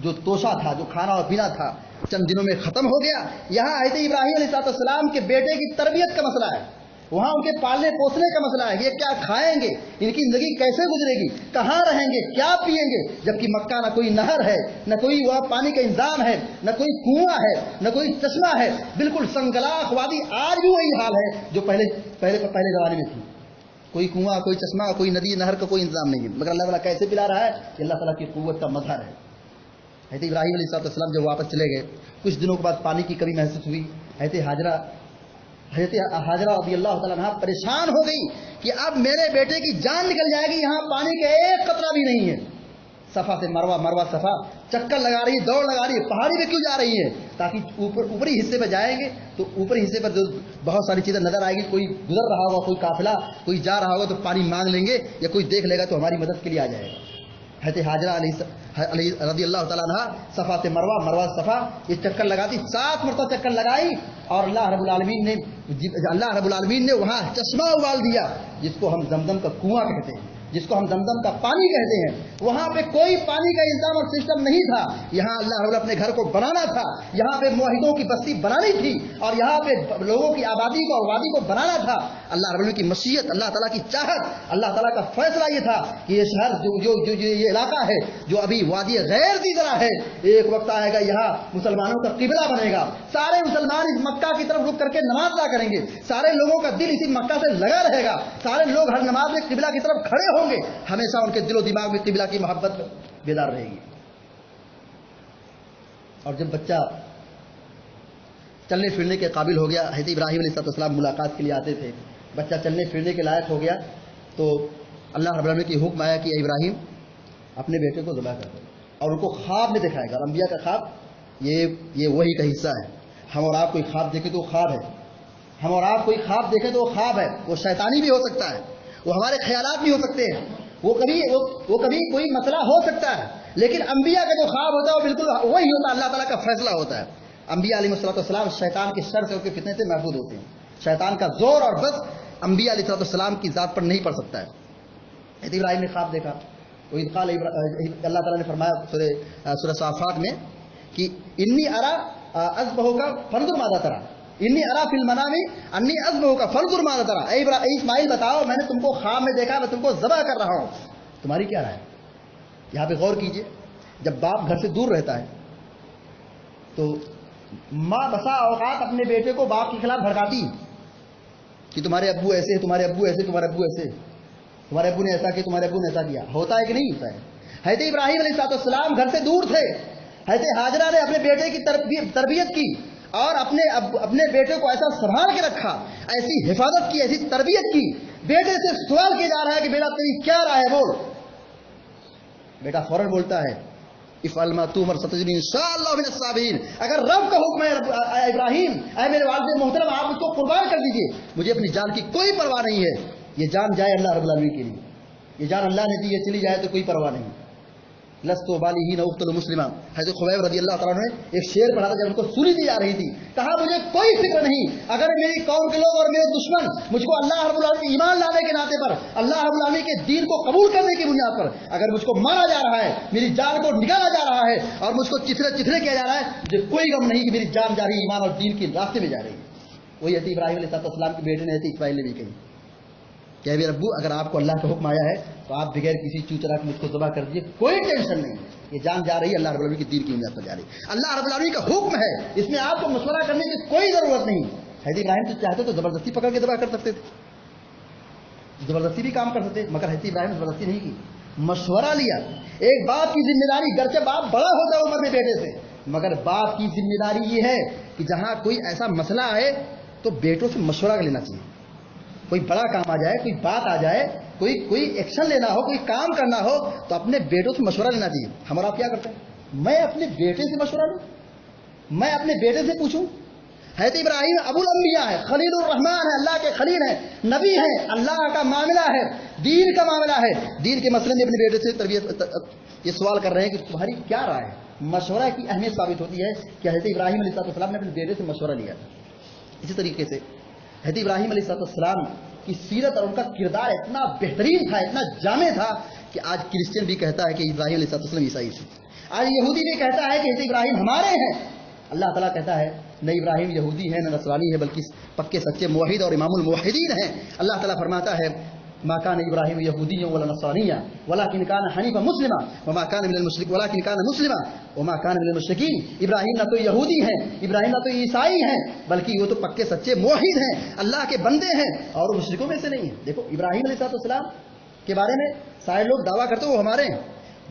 جو توشہ تھا، جو کھانا اور پینا تھا، چند دنوں میں ختم ہو گیا۔ یہاں حضرت ابراہیم علیہ السلام کے بیٹے کی تربیت کا مسئلہ ہے، وہاں ان کے پالنے پوسنے کا مسئلہ ہے، یہ کیا کھائیں گے، ان کی زندگی کیسے گزرے گی، کہاں رہیں گے، کیا پیئیں گے، جبکہ مکہ نہ کوئی نہر ہے، نہ کوئی وہاں پانی کا انتظام ہے، نہ کوئی کنواں ہے، نہ کوئی چشمہ ہے، بالکل سنگلاخ وادی۔ آج بھی وہی حال ہے جو پہلے زمانے میں تھی، کوئی کنواں، کوئی چشمہ، کوئی ندی نہر کا کوئی انتظام نہیں ہے، مگر اللہ تعالیٰ کیسے پلا رہا ہے کہ اللہ تعالیٰ کی قوت کا مظہر ہے۔ حضرت ابراہیم علیہ السلام جب واپس چلے گئے، کچھ دنوں کے بعد پانی کی کمی محسوس ہوئی۔ حضرت حاجرہ رضی اللہ تعالیٰ عنہا پریشان ہو گئی کہ اب میرے بیٹے کی جان نکل جائے گی، یہاں پانی کا ایک قطرہ بھی نہیں ہے۔ صفا سے مروہ، مروہ صفا، چکر لگا رہی ہے، دوڑ لگا رہی ہے، پہاڑی پہ کیوں جا رہی ہے؟ تاکہ اوپری حصے پہ جائیں گے تو اوپری حصے پر جو بہت ساری چیزیں نظر آئے گی، کوئی گزر رہا ہوگا، کوئی قافلہ کوئی جا رہا ہوگا تو پانی مانگ لیں گے، یا کوئی دیکھ لے گا تو ہماری مدد کے لیے آ جائے گا۔ حضرت حاجرہ رضی اللہ تعالیٰ عنہ صفا سے مروہ، مروہ صفا یہ چکر لگاتی، 7 مرتبہ چکر لگائی، اور اللہ رب العالمین نے وہاں چشمہ ابال دیا، جس کو ہم زمزم کا کنواں کہتے ہیں، جس کو ہم زمزم کا پانی کہتے ہیں۔ وہاں پہ کوئی پانی کا انتظام اور سسٹم نہیں تھا، یہاں اللہ رب اپنے گھر کو بنانا تھا، یہاں پہ موحدوں کی بستی بنانی تھی، اور یہاں پہ لوگوں کی آبادی کو اور وادی کو بنانا تھا۔ اللہ رب کی مشیت، اللہ تعالیٰ کی چاہت، اللہ تعالیٰ کا فیصلہ یہ تھا کہ یہ شہر جو یہ علاقہ ہے جو ابھی وادی غیر ذی زرع ہے، ایک وقت آئے گا یہاں مسلمانوں کا قبلہ بنے گا، سارے مسلمان اس مکہ کی طرف رک کر کے نماز ادا کریں گے، سارے لوگوں کا دل اسی مکہ سے لگا رہے گا، سارے لوگ ہر نماز میں قبلہ کی طرف کھڑے ہوں گے، ہمیشہ ان کے دل و دماغ میں قبلہ کی محبت بیدار رہے گی۔ اور جب بچہ چلنے پھرنے کے قابل ہو گیا، حضرت ابراہیم علیہ السلام ملاقات کے لیے آتے تھے، بچہ چلنے پھرنے کے لائق ہو گیا تو اللہ رب العالمین کی حکم آیا کہ ابراہیم اپنے بیٹے کو ذبح کر دو، اور ان کو خواب میں دکھائے گا۔ انبیاء کا خواب یہ وحی کا حصہ ہے۔ ہم اور آپ کوئی خواب دیکھیں تو وہ خواب ہے، ہم اور آپ کوئی خواب دیکھیں تو وہ خواب ہے، وہ شیطانی بھی ہو سکتا ہے، وہ ہمارے خیالات بھی ہو سکتے ہیں، وہ کبھی کوئی مسئلہ ہو سکتا ہے، لیکن انبیاء کا جو خواب ہوتا ہے وہ بالکل وہی ہوتا ہے، اللہ تعالیٰ کا فیصلہ ہوتا ہے۔ انبیاء علیہ السلام شیطان کے شر سے اور کے فتنے سے محفوظ ہوتے ہیں، شیطان کا زور اور بس انبیاء علیہ السلام کی ذات پر نہیں پڑ سکتا ہے۔ حضرت ابراہیم نے خواب دیکھا، اللہ تعالیٰ نے فرمایا سورہ صافات میں کہ انی ارا اذبحک فانظر ماذا ترى، انی ارا فی المنام انی اذبحک فانظر ماذا ترى، اے اسماعیل بتاؤ میں نے تم کو خواب میں دیکھا، میں تم کو ذبح کر رہا ہوں، تمہاری کیا رائے ہے؟ یہاں پہ غور کیجئے، جب باپ گھر سے دور رہتا ہے تو ماں بسا اوقات اپنے بیٹے کو باپ کے خلاف بھڑکاتی کہ تمہارے ابو ایسے، تمہارے ابو ایسے، تمہارے ابو ایسے، تمہارے ابو نے ایسا کیا، تمہارے ابو نے ایسا کیا۔ ہوتا ہے کہ نہیں ہوتا ہے؟ حضرت ابراہیم علیہ السلام گھر سے دور تھے، حضرت حاجرہ نے اپنے بیٹے کی تربیت کی اور اپنے بیٹے کو ایسا سنبھال کے رکھا، ایسی حفاظت کی، ایسی تربیت کی۔ بیٹے سے سوال کیا جا رہا ہے کہ بیٹا تیری کیا رائے ہے، بول۔ بیٹا فوراً بولتا ہے افعل ما تؤمر ستجدنی انشاءاللہ من الصابرین، اگر رب کا حکم ہے ابراہیم، اے میرے والد محترم آپ اس کو قربان کر دیجئے، مجھے اپنی جان کی کوئی پرواہ نہیں ہے، یہ جان جائے اللہ رب العالمین کے لیے، یہ جان اللہ نے دی ہے، چلی جائے تو کوئی پرواہ نہیں۔ लस्तु बालिहीन उक़्तलु मुस्लिमा। हज़रत खुबैब रज़ी अल्लाह तआला ने एक शेर पढ़ा था जब उनको सूली दी जा रही थी, कहा मुझे कोई फिक्र नहीं अगर मेरी कौम के लोग और मेरे दुश्मन मुझको अल्लाह रब्बुल आलमीन ईमान लाने के नाते पर, अल्लाह रब्बुल आलमीन के दीन को कबूल करने की बुनियाद पर अगर मुझको मारा जा रहा है, मेरी जान को निकाला जा रहा है और मुझको चिथड़े किया जा रहा है, मुझे कोई गम नहीं कि मेरी जान जा रही है ईमान और दीन के रास्ते में जा रही है। वही हज़रत इब्राहीम अलैहिस्सलाम के बेटे ने हज़रत इस्माइल ने भी कही कि अभी रब्बू अगर आपको अल्लाह का हुक्म आया है तो आप बगैर किसी चूचरा के मुझको ज़बह कर दीजिए, कोई टेंशन नहीं, ये जान जा रही है अल्लाह रब्बुल आलमीन की दीन की बुनियाद पर जा रही है, अल्लाह रब्बुल आलमीन का हुक्म है, इसमें आपको मशवरा करने की कोई ज़रूरत नहीं। हज़रत इब्राहीम तो चाहते तो ज़बरदस्ती पकड़ के ज़बह कर सकते थे, ज़बरदस्ती भी काम कर सकते, मगर हज़रत इब्राहीम ने ज़बरदस्ती नहीं की, मशवरा लिया। एक बाप की जिम्मेदारी, गर्चे बाप बड़ा होता है उम्र में बेटे से, मगर बाप की जिम्मेदारी ये है कि जहाँ कोई ऐसा मसला आए तो बेटों से मशवरा लेना चाहिए। कोई बड़ा काम आ जाए, कोई बात आ जाए, कोई एक्शन लेना हो, कोई काम करना हो तो अपने बेटों से मशवरा लेना चाहिए। हम और आप क्या करते हैं, मैं अपने बेटे से मशवरा लूं, मैं अपने बेटे से पूछूं। हज़रत इब्राहीम अबुल अंबिया है, खलीलुर रहमान है, अल्लाह के खलील है, नबी है, अल्लाह का मामला है, दीन का मामला है, दीन के मसले में अपने बेटे से तरबियत ये सवाल कर रहे हैं कि तुम्हारी क्या राय है। मशवरा की अहमियत साबित होती है कि हज़रत इब्राहीम अलैहिस्सलाम ने अपने बेटे से मशवरा लिया। इसी तरीके से हज़रत इब्राहीम अलैहिस्सलाम की सीरत और उनका किरदार इतना बेहतरीन था, इतना जामे था कि आज क्रिश्चियन भी कहता है कि इब्राहीम अलैहिस्सलाम ईसाई थे, आज यहूदी भी कहता है कि हज़रत इब्राहीम हमारे हैं। अल्लाह ताला कहता है न इब्राहीम यहूदी है न नसरानी है बल्कि पक्के सच्चे मुवहिद और इमामुल मुवहिदीन हैं। अल्लाह ताला फरमाता है मा कान इब्राहीम यहूदिय्यन वला नसरानिय्यन वलाकिन कान हनीफा मुस्लिमा वमा कान मिनल मुशरिकीन वलाकिन कान मुस्लिमा वमा कान मिनल मुशरिकीन। इब्राहीम ना तो यहूदी हैं, इब्राहीम ना तो ईसाई हैं, बल्कि वो तो पक्के सच्चे मुवहिद हैं, अल्लाह के बंदे हैं और मुशरिकों में से नहीं है। देखो इब्राहीम अलैहिस्सलाम के बारे में सारे लोग दावा करते वो हमारे हैं,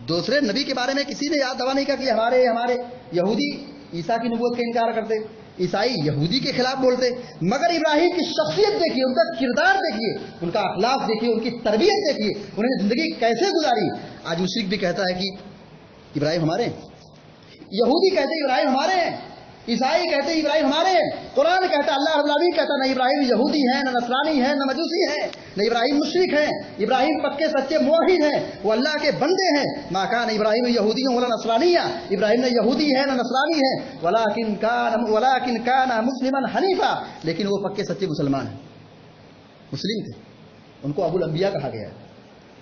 दूसरे नबी के बारे में किसी ने याद दावा नहीं किया कि हमारे यहूदी ईसा की नबूवत का इनकार करते, ईसाई यहूदी के खिलाफ बोलते, मगर इब्राहीम की शख्सियत देखिए, उनका किरदार देखिए, उनका अखलाक देखिए, उनकी तरबियत देखिए, उन्होंने जिंदगी कैसे गुजारी। आज मुशरिक भी कहता है कि इब्राहीम हमारे हैं, यहूदी कहते इब्राहीम हमारे हैं, ईसाई कहते इब्राहीम हमारे हैं, कुरान कहता, अल्लाह रब्बुल आलमीन कहता न इब्राहीम यहूदी है, न नसरानी है, न मजूसी है, न इब्राहीम मुशरिक है, इब्राहीम पक्के सच्चे मुवहिद हैं, वो अल्लाह के बंदे हैं। मा कान इब्राहीम यहूदी वला नसरानिया, इब्राहीम न यहूदी है न नसरानी है, वलाकिन कान मुस्लिमन हनीफा, लेकिन वो पक्के सच्चे मुसलमान हैं, मुस्लिम थे, उनको अबुल अंबिया कहा गया है।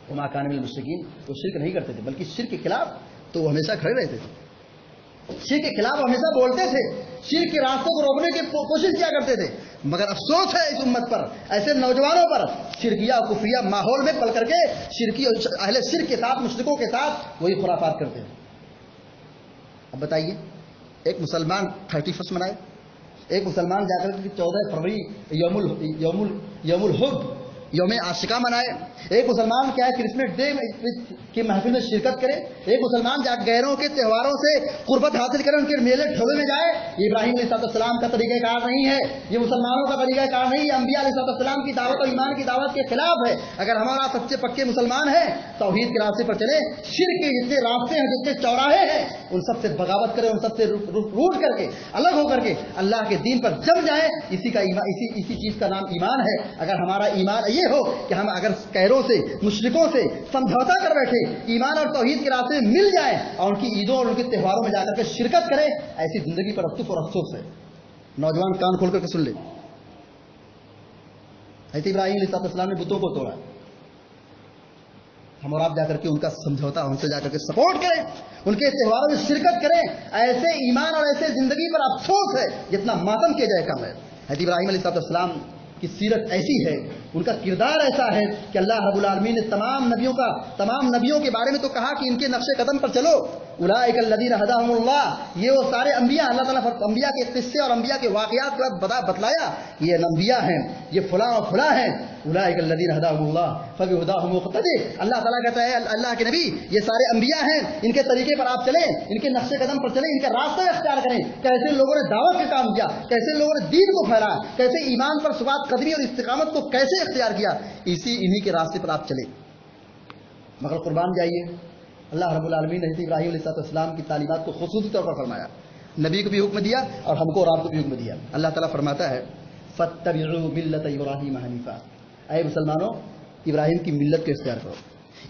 वो मा कान मिनल मुशरिकीन, वो शिर्क नहीं करते थे, बल्कि शिर्क के खिलाफ तो वो हमेशा खड़े रहते थे, शिर्क के खिलाफ हमेशा बोलते थे, शिर्क के रास्तों को रोकने की कोशिश किया करते थे। मगर अफसोस है इस उम्मत पर, ऐसे नौजवानों पर, शिरकिया कुफरिया माहौल में पल करके शिरकी अहले शिर्क के साथ, मुश्रिकों के साथ वही खुराफात करते हैं। अब बताइए, एक मुसलमान 31 मनाए, एक मुसलमान जाकर के 14 फरवरी यौमुल हुब यौम आशिका मनाए, एक मुसलमान क्या है क्रिसमस डे की महफिल में शिरकत करे, एक मुसलमान जा गैरों के त्योहारों से कुर्बत हासिल करे, उनके मेले ठोले में जाए। ये इब्राहीम अलैहिस्सलाम का तरीक़ाकार नहीं है, ये मुसलमानों का तरीक़ाकार नहीं, ये अंबिया अलैहिस्सलाम की दावत और ईमान की दावत के खिलाफ है। अगर हमारा सच्चे पक्के मुसलमान है तौहीद के रास्ते पर चले, शिर्क के जितने रास्ते हैं, जितने चौराहे हैं, उन सबसे बगावत करें, उन सबसे रूट करके अलग होकर के अल्लाह के दीन पर जम जाए। इसी चीज का नाम ईमान है। अगर हमारा ईमान ये हो कि हम अगर कैरों से, मुशरिकों से समझौता कर बैठे, ईमान और तौहीद के रास्ते में मिल जाए और उनकी ईदों और उनके त्योहारों में जाकर के शिरकत करें, ऐसी जिंदगी पर अफसोस है। नौजवान कान खोल करके सुन ले, हज़रत इब्राहीम अलैहिस्सलाम ने बुतों को तोड़ा, हम और आप जाकर के उनका समझौता, उनसे जाकर के सपोर्ट करें, उनके त्योहारों में शिरकत करें, ऐसे ईमान और ऐसे जिंदगी पर अफसोस है जितना मातम किया जाए कम है। हज़रत इब्राहीम अलैहिस्सलाम की सीरत ऐसी है, उनका किरदार ऐसा है कि अल्लाह रब्बुल आलमीन ने तमाम नबियों के बारे में तो कहा कि इनके नक्शे कदम पर चलो, उलाइकल लज़ीना हदाहुमुल्लाह, ये वो सारे अंबिया, अल्लाह ताला अंबिया के किस्से और अंबिया के वाक़यात के बाद बतलाया, ये अंबिया हैं, ये फलां और फलां हैं, उलाइकल लज़ीना हदाहुमुल्लाह फबिहुदाहुम मुक़्तदी। अल्लाह ताला कहता है अल्लाह के नबी ये सारे अंबिया हैं, इनके तरीके पर आप चलें, इनके नक्शे कदम पर चलें, इनके रास्ते अख्तियार करें। कैसे लोगों ने दावत का काम किया, कैसे लोगों ने दीन को फैलाया, कैसे ईमान पर सुबात कदमी और इस्तिकामत को कैसे अख्तियार किया, इन्हीं के रास्ते पर आप चले। मगर कुर्बान जाइए, अल्लाह रब्बुल आलमीन ने हज़रत इब्राहीम अलैहिस्सलाम की तालीमात को खुसूसी तौर पर फरमाया, नबी को भी हुक्म दिया और हमको और आपको भी हुक्म दिया। अल्लाह ताला फरमाता है फत्तबिउ मिल्लत इब्राहीम हनीफा, ऐ मुसलमानों इब्राहीम की मिल्लत को इख्तियार करो।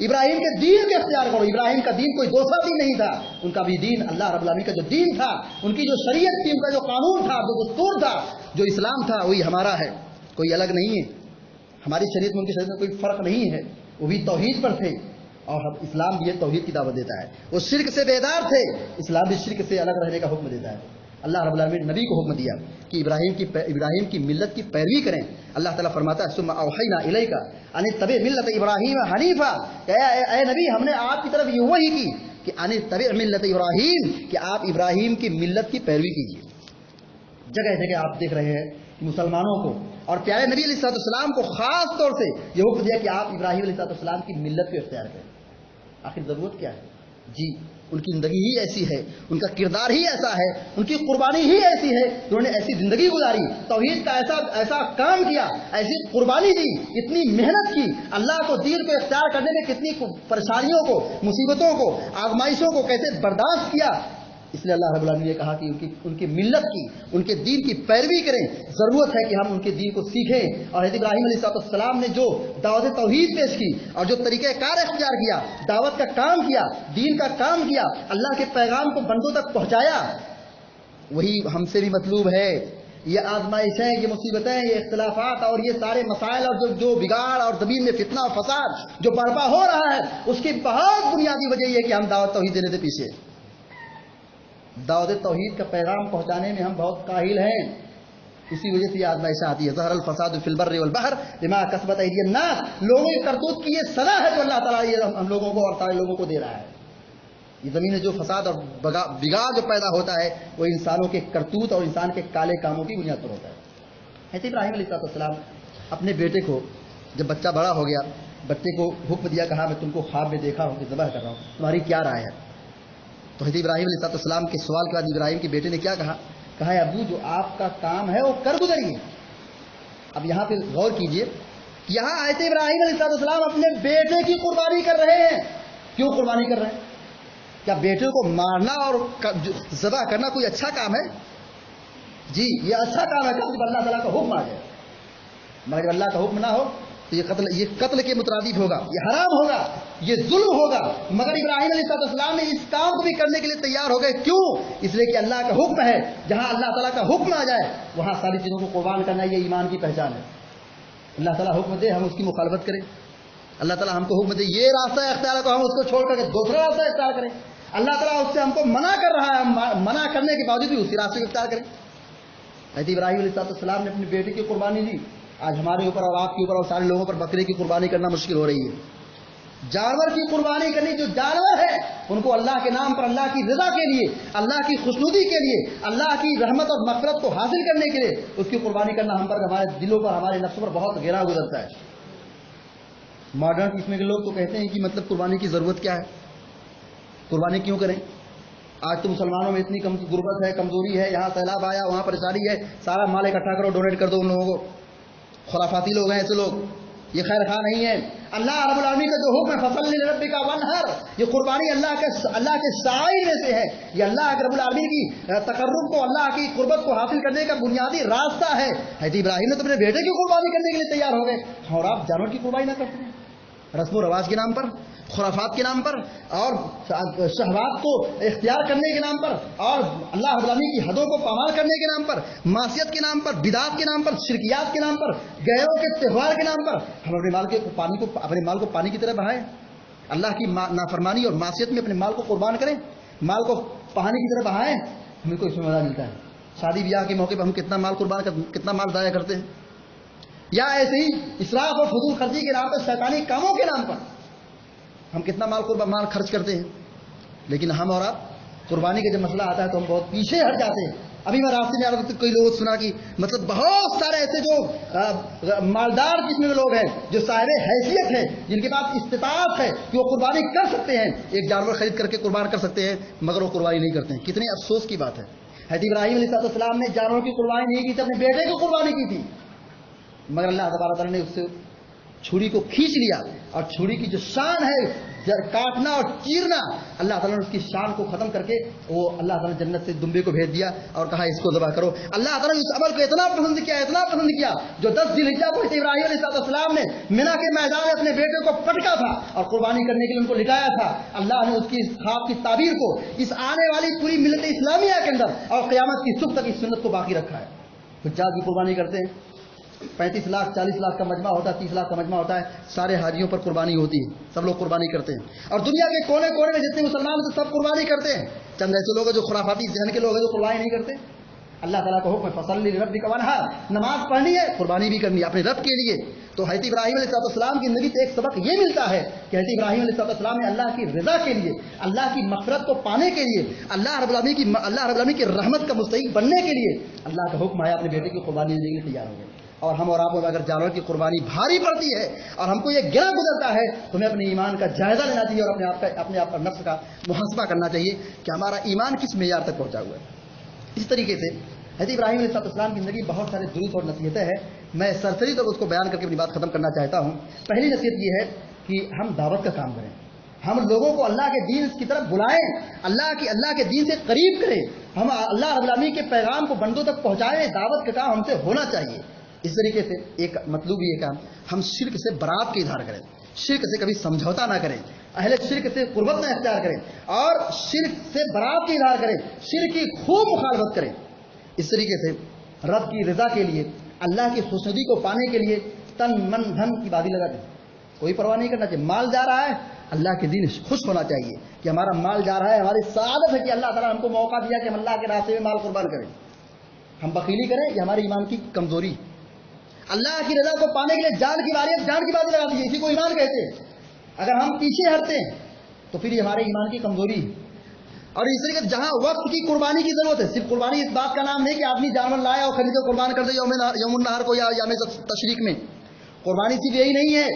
इब्राहिम के दीन को इख्तियार करो। इब्राहिम का दीन कोई दूसरा दीन नहीं था, उनका भी दीन अल्लाह रब्बुल आलमीन का जो दीन था, उनकी जो शरीयत थी, उनका जो कानून था, जो दस्तूर था, जो इस्लाम था, वही हमारा है, कोई अलग नहीं है। हमारी शरीयत में उनकी शरीयत में कोई फर्क नहीं है। वो भी तौहीद पर थे और हम इस्लाम भी तौहीद की दावत देता है। वो शिर्क से बेदार थे, इस्लाम भी शिर्क से अलग रहने का हुक्म देता है। अल्लाह रब्बुल आलमीन नबी को हुक्म दिया कि इब्राहिम की मिल्लत की पैरवी करें। अल्लाह ताला फरमाता है सुम्मा औहैना इलैका अन तबि मिल्लत इब्राहिम हनीफा, ऐ नबी हमने आपकी तरफ ये वही की कि अन तबि मिल्लत इब्राहिम, कि आप इब्राहिम की मिल्लत की पैरवी कीजिए। जगह जगह आप देख रहे हैं मुसलमानों को और प्यारे नबी अलैहिस्सलाम को खास तौर से ये हुक्म दिया कि आप इब्राहिम अलैहिस्सलाम की मिल्लत को इख्तियार करें। आखिर ज़रूरत क्या है? जी, उनकी ज़िंदगी ही ऐसी है, उनका किरदार ही ऐसा है, उनकी कुर्बानी ही ऐसी है, उन्होंने ऐसी ज़िंदगी गुजारी, तौहीद का ऐसा काम किया, ऐसी कुर्बानी दी, इतनी मेहनत की, अल्लाह को दीन को इख्तियार करने में कितनी परेशानियों को, मुसीबतों को, आजमाइशों को कैसे बर्दाश्त किया। इसलिए अल्लाह रब्बुल आलमीन ने कहा कि उनकी मिल्लत की, उनके दीन की पैरवी करें। ज़रूरत है कि हम उनके दीन को सीखें। और हज़रत इब्राहीम अलैहिस्सलाम ने जो दावत तौहीद पेश की और जो तरीक़ेकार इख्तियार किया, दावत का काम किया, दीन का काम किया, अल्लाह के पैगाम को बंदों तक पहुँचाया, वही हमसे भी मतलूब है। ये आजमाइशें, ये मुसीबतें, ये इख्तिलाफात और ये सारे मसाइल और जो बिगाड़ और ज़मीन में फितना और फसाद जो बर्पा हो रहा है, उसकी बहुत बुनियादी वजह यह है कि हम दावत तौहीद देने से पीछे। दावत तौहीद का पैगाम पहुंचाने में हम बहुत काहिल हैं, इसी वजह से आज़माइश आती है। ज़हरल फसाद फिल बर्रि वल बहर बिमा कसबत अयदीन नास, लोगों की करतूत की ये सज़ा है जो अल्लाह ताला ये हम लोगों को और सारे लोगों को दे रहा है। ये ज़मीन में जो फसाद और बिगाड़ जो पैदा होता है वो इंसानों के करतूत और इंसान के काले कामों की बुनियाद पर होता है। हज़रत इब्राहीम अलैहिस्सलाम अपने बेटे को, जब बच्चा बड़ा हो गया, बच्चे को हुक्म दिया, कहा मैं तुमको ख्वाब में देखा हूँ कि ज़बह कर रहा हूँ, तुम्हारी क्या राय है? तो हज़रत इब्राहीम अलैहिस्सलाम के सवाल के बाद इब्राहीम के बेटे ने क्या कहा? कहा अब्बू जो आपका काम है वो कर गुजरिए। अब यहाँ पे गौर कीजिए, यहाँ हज़रत इब्राहीम अलैहिस्सलाम अपने बेटे की कुर्बानी कर रहे हैं। क्यों कुर्बानी कर रहे हैं? क्या बेटे को मारना और ज़बह करना कोई अच्छा काम है? जी, ये अच्छा काम है जब अल्लाह ताला का हुक्म आ जाए, मगर जब अल्लाह का हुक्म ना हो तो ये कत्ल के मुतरादिफ होगा, ये हराम होगा, ये जुल्म होगा। मगर इब्राहीम अलैहिस्सलाम ने इस काम को भी करने के लिए तैयार हो गए। क्यों? इसलिए कि अल्लाह का हुक्म है, जहां अल्लाह ताला का हुक्म आ जाए वहां सारी चीज़ों को कुर्बान करना, ये ईमान की पहचान है। अल्लाह ताला हुक्म दे, हम उसकी मुखालफत करें। अल्लाह ताला हमको हुक्म दे, ये रास्ता इख्तियार करो, हम उसको छोड़ करके दूसरा रास्ता इख्तियार करें। अल्लाह ताला उससे हमको मना कर रहा है, मना करने के बावजूद भी उसी रास्ते को इख्तियार करें। हज़रत इब्राहीम अलैहिस्सलाम ने अपने बेटे की कुर्बानी दी। आज हमारे ऊपर और आपके ऊपर और सारे लोगों पर बकरे की कुर्बानी करना मुश्किल हो रही है। जानवर की कुर्बानी करनी, जो जानवर है उनको अल्लाह के नाम पर, अल्लाह की रज़ा के लिए, अल्लाह की खुशनुदी के लिए, अल्लाह की रहमत और मग़फ़िरत को हासिल करने के लिए उसकी कुर्बानी करना हम पर, हमारे दिलों पर, हमारे नफ्स पर बहुत गिरा गुजरता है। मॉडर्न किस्म के लोग तो कहते हैं कि मतलब कुर्बानी की ज़रूरत क्या है, कुर्बानी क्यों करें? आज तो मुसलमानों में इतनी गुर्बत है, कमज़ोरी है, यहाँ सैलाब आया, वहाँ परेशानी है, सारा माल इकट्ठा करो, डोनेट कर दो उन लोगों को। खुराफाती लोग हैं ऐसे लोग, ये खैर खा नहीं है। अल्लाह रब्बुल आलमीन का जो हुक्म है फसल्लि लिरब्बिका वन्हर, ये कुर्बानी अल्लाह के शाइर में से है। ये अल्लाह रब्बुल आलमीन की तकर्रुब को, अल्लाह की कुर्बत को हासिल करने का बुनियादी रास्ता है। हज़रत इब्राहीम ने तो अपने बेटे की कुर्बानी करने के लिए तैयार हो गए, और आप जानवर की कुर्बानी ना करते हैं? रस्म व रवाज के नाम पर, खुराफात के नाम पर और शहवात को इख्तियार करने के नाम पर और अल्लाह रब्बुल आलमीन की हदों को पामाल करने के नाम पर, मासियत के नाम पर, बिदात के नाम पर, शिरकियात के नाम पर, गैरों के त्यौहार के नाम पर हम अपने माल को पानी की तरह बहाएं? अल्लाह की नाफरमानी और मासियत में अपने माल को कुर्बान करें, माल को पानी की तरह बहाएं? हमें को इसमें मजा मिलता है। शादी ब्याह के मौके पर हम कितना माल कुर्बान कितना माल ज़ाया करते हैं, या ऐसे ही इसराफ और फजूल खर्ची के नाम पर, शैतानी कामों के नाम पर हम कितना माल खर्च करते हैं। लेकिन हम और आप कुर्बानी का जब मसला आता है तो हम बहुत पीछे हट जाते हैं। अभी मैं रास्ते में आ रहा था तो कई लोगों सुना कि मतलब बहुत सारे ऐसे जो मालदार किस्म के लोग हैं, जो साहिब हैसियत है, जिनके पास इस्तिताअत है कि वो कुर्बानी कर सकते हैं, एक जानवर खरीद करके कुर्बान कर सकते हैं, मगर वो कुर्बानी नहीं करते हैं। कितने अफसोस की बात है। हज़रत इब्राहीम अलैहिस्सलाम ने जानवरों की कुर्बानी नहीं की थी, अपने बेटे की कुर्बानी की थी, मगर अल्लाह तबारक व तआला ने उससे छुरी को खींच लिया और छुरी की जो शान है काटना और चीरना, अल्लाह ताला ने उसकी शान को खत्म करके वो अल्लाह ताला ने जन्नत से दुम्बे को भेज दिया और कहा इसको ज़बह करो। अल्लाह ताला ने उस अमल को इतना पसंद किया जो 10 ज़िलहिज्जा को इब्राहीम अलैहिस्सलाम ने मिना के मैदान में अपने बेटे को पटका था और कुर्बानी करने के लिए उनको लिटाया था। अल्लाह ने उसकी ख्वाब की ताबीर को इस आने वाली पूरी मिल्लत इस्लामिया के अंदर और क़यामत की सुबह तक इस सुन्नत को बाकी रखा है। हुज्जाज की कुर्बानी करते हैं, 35 लाख 40 लाख का मजमा होता है, 30 लाख का मजमा होता है, सारे हाजियों पर कुर्बानी होती है, सब लोग कुर्बानी करते हैं। और दुनिया के कोने कोने में जितने मुसलमान हैं सब कुर्बानी करते हैं। चंद ऐसे लोग हैं जो खुराफाती जहन के लोग हैं जो कुर्बानी नहीं करते। अल्लाह ताला का हुक्म है फसल्लि लिरब्बिका वनहर, नमाज पढ़नी है, कुर्बानी भी करनी है अपने रब के लिए। तो हज़रत इब्राहीम अलैहिस्सलाम की ज़िंदगी से एक सबक ये मिलता है कि हज़रत इब्राहीम अलैहिस्सलाम ने अल्लाह की रज़ा के लिए, अल्लाह की मग़फ़िरत को पाने के लिए, अल्लाह रब्बुल आलमीन की रहमत का मुस्तहिक़ बनने के लिए अल्लाह का हुक्म आया, अपने बेटे की कुर्बानी देने के लिए तैयार हो गए। और हम और आप अगर जानवर की कुर्बानी भारी पड़ती है और हमको ये गिरा गुजरता है तो हमें अपने ईमान का जायजा लेना चाहिए और अपने आप पर नफ्स का मुहासबा करना चाहिए कि हमारा ईमान किस मेयार तक पहुंचा हुआ है। इस तरीके से हज़रत इब्राहीम अलैहिस्सलाम की ज़िंदगी बहुत सारे दुरूस और नसीहतें हैं। मैं सरसरी तक उसको बयान करके अपनी बात खत्म करना चाहता हूँ। पहली नसीहत ये है कि हम दावत का काम करें, हम लोगों को अल्लाह के दीन की तरफ बुलाएं, अल्लाह के दीन से करीब करें, हम अल्लाह रब्बुल आलमीन के पैगाम को बंदों तक पहुँचाएं। दावत का काम हमसे होना चाहिए। इस तरीके से एक मतलब ये काम, हम शिर्क से बरात का इजहार करें, शिर्क से कभी समझौता ना करें, अहले शिर्क से कुर्बत ना इख्तियार करें और शिर्क से बरात का इजहार करें, शिर्क की खूब मुखालफत करें। इस तरीके से रब की रज़ा के लिए, अल्लाह की खुशनुदी को पाने के लिए तन मन धन की बाजी लगा दें, कोई परवाह नहीं करना चाहिए। माल जा रहा है, अल्लाह के दिन खुश होना चाहिए कि हमारा माल जा रहा है, हमारी सआदत है कि अल्लाह ताला हमको मौका दिया कि हम अल्लाह के रास्ते में माल कुर्बान करें। हम बखीली करें, ये हमारे ईमान की कमजोरी। अल्लाह की रज़ा को पाने के लिए जान की बाजी लगा दीजिए, इसी को ईमान कहते हैं। अगर हम पीछे हटते हैं तो फिर ये हमारे ईमान की कमजोरी है। और इस तरीके से जहां वक्त की कुर्बानी की जरूरत है, सिर्फ कुर्बानी इस बात का नाम नहीं कि आदमी जानवर लाए और खरीद कुर्बान कर दे यौमुन नहर को या याम तशरीक में। कुर्बानी सिर्फ यही नहीं है,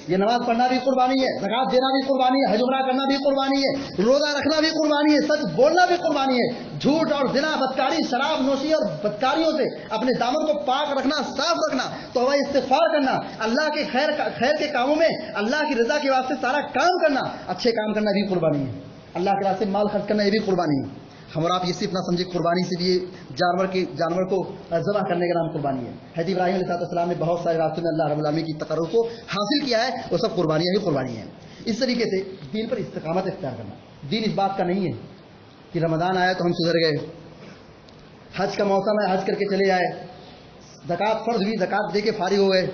ये नमाज पढ़ना भी कुर्बानी है, ज़कात देना भी कुर्बानी है, हज उम्रा करना भी कुर्बानी है, रोजा रखना भी कुर्बानी है, सच बोलना भी कुर्बानी है, झूठ और ज़िना, बदकारी, शराब नोशी और बदकारियों से अपने दामन को पाक रखना, साफ रखना, तौबा इस्तिग़फ़ार करना, अल्लाह के खैर के कामों में अल्लाह की रज़ा के वास्ते सारा काम करना, अच्छे काम करना भी कुर्बानी है। अल्लाह के रास्ते माल खर्च करना ये भी कुर्बानी है। हम और आप ये सिर्फ ना समझे कुर्बानी से भी जानवर को ज़बह करने का नाम कुर्बानी है। हज़रत इब्राहीम अलैहिस्सलाम ने बहुत सारे रास्तों में अल्लाह रब्बुल आलमीन की तक़र्रुब को हासिल किया है, वो सब कुर्बानियाँ ही कुर्बानी है। इस तरीके से दीन पर इस्तिक़ामत इख्तियार करना, दीन इस बात का नहीं है कि रमज़ान आया तो हम सुधर गए, हज का मौसम है हज करके चले आए, ज़कात फ़र्ज़ हुई ज़कात दे के फारिग हो गए,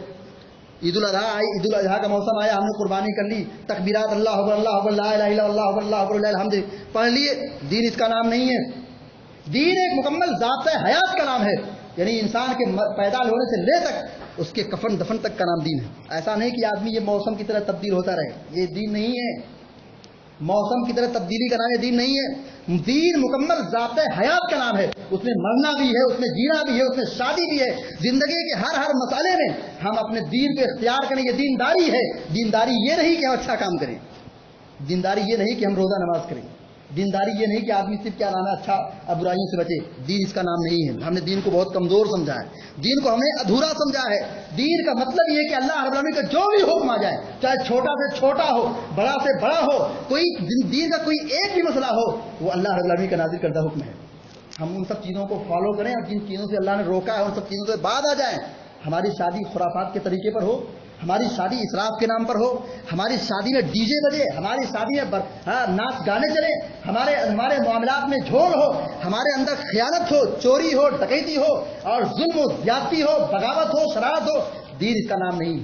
ईद उल अज़हा का मौसम आया हमने कुर्बानी कर ली, तकबीरात अल्लाहु अकबर ला इलाहा इल्लल्लाह अल्लाहु अकबर लिल हम्द पढ़ लिए। दीन इसका नाम नहीं है। दीन एक मुकम्मल ज़ात हयात का नाम है, यानी इंसान के पैदा होने से ले तक उसके कफन दफन तक का नाम दीन है। ऐसा नहीं कि आदमी ये मौसम की तरह तब्दील होता रहे, ये दीन नहीं है। मौसम की तरह तब्दीली का नाम ये दीन नहीं है। दीन मुकम्मल ज़ात हयात का नाम है, उसमें मरना भी है, उसमें जीना भी है, उसमें शादी भी है। जिंदगी के हर मसाले में हम अपने दीन को इख्तियार करें, ये दीनदारी है। दीनदारी ये नहीं कि हम अच्छा काम करें, दीनदारी ये नहीं कि हम रोज़ा नमाज करें, दीनदारी ये नहीं कि आदमी सिर्फ क्या नाम है अच्छा और बुराइयों से बचे। दीन इसका नाम नहीं है। हमने दीन को बहुत कमज़ोर समझा है, दीन को हमने अधूरा समझा है। दीन का मतलब ये है कि अल्लाह रब्बुल आलमीन का जो भी हुक्म आ जाए, चाहे छोटा से छोटा हो, बड़ा से बड़ा हो, कोई दीन का कोई एक भी मसला हो, वो अल्लाह रब्बुल आलमीन का नाज़िल करदा हुक्म है। हम उन सब चीज़ों को फॉलो करें और जिन चीज़ों से अल्लाह ने रोका है उन सब चीज़ों से बाद आ जाएं। हमारी शादी खुराफात के तरीके पर हो, हमारी शादी इसराफ के नाम पर हो, हमारी शादी में डीजे बजे, हमारी शादी में नाच गाने चले, हमारे मामलात में झोल हो, हमारे अंदर खयानत हो, चोरी हो, डकैती हो और जुल्म हो, ज्यादती हो, बगावत हो, शरारत हो, दीन इसका नाम नहीं।